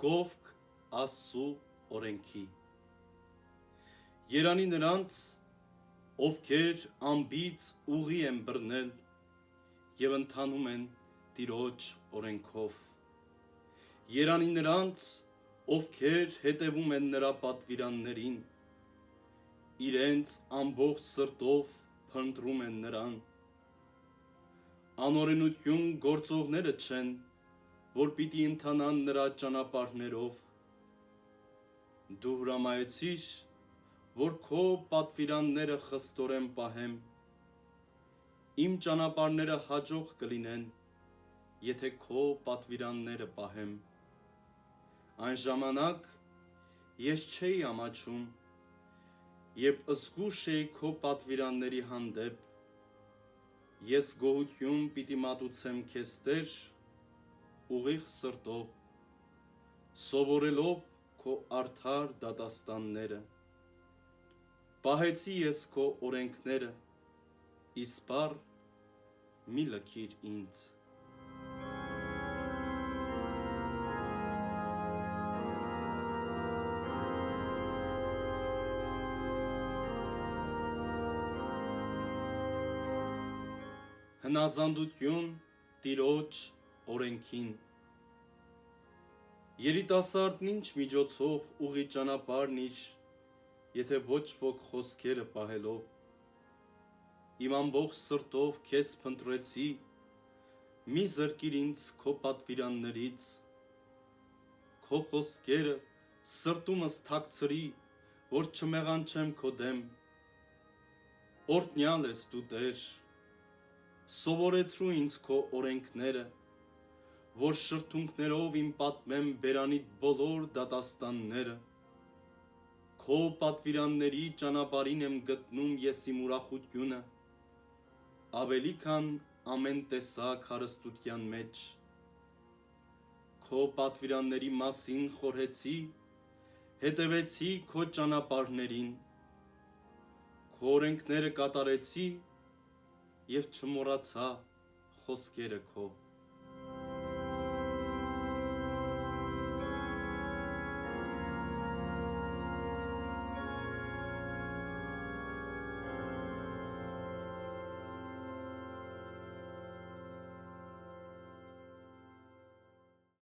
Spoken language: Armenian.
Գովք Աստծու օրենքի։ Երանի նրանց, ովքեր անբիծ ուղի են բռնել և ընթանում են Տիրոջ օրենքով։ Երանի նրանց, ովքեր հետևում են նրա պատվիրաններին, իրենց ամբողջ սրտով փնտրում են նրան։ Անօրենություն գործողները չեն, որ պիտի ընթանան նրա ճանապարհներով։ Դու հրամայեցիր, որ քո պատվիրանները խստորեն պահեմ։ Իմ ճանապարհները հաջող կլինեն, եթե քո պատվիրանները պահեմ։ Այն ժամանակ ես չէի ամաչում, երբ զգույշ էի քո պատվիրանների հանդեպ։ Ես գոհություն պիտի մատուցեմ քեզ, Տեր, ուղիղ սրտով, սովորելով քո արդար դատաստանները։ Պահեցի ես քո օրենքները, իսպառ մի լքիր ինձ։ Հնազանդություն Տիրոջ օրենքին։ Երիտասարդն ինչ միջոցով ուղղի ճանապարհն իր, եթե ոչ ոք խոսքերը պահելով։ Իմ ամբողջ սրտով քեզ փնտրեցի, մի զրկիր ինձ քո պատվիրաններից։ Քո խոսքերը սրտումս թաքցրի, որ չմեղանչեմ քո դեմ։ Օրհնյալ ես դու, Տեր, սովորեցրու ինձ քո օրենքները, որ շրթունքներով իմ պատմեմ բերանիդ բոլոր դատաստանները։ Քո պատվիրանների ճանապարհին եմ գտնում ես իմ ուրախությունը, ավելի քան ամեն տեսակ հարստության մեջ։ Քո պատվիրանների մասին խորհեցի, հետևեցի քո ճանապարհներին։ Քո օրենքները կատարեցի և չմոռացա խոսքերը քո։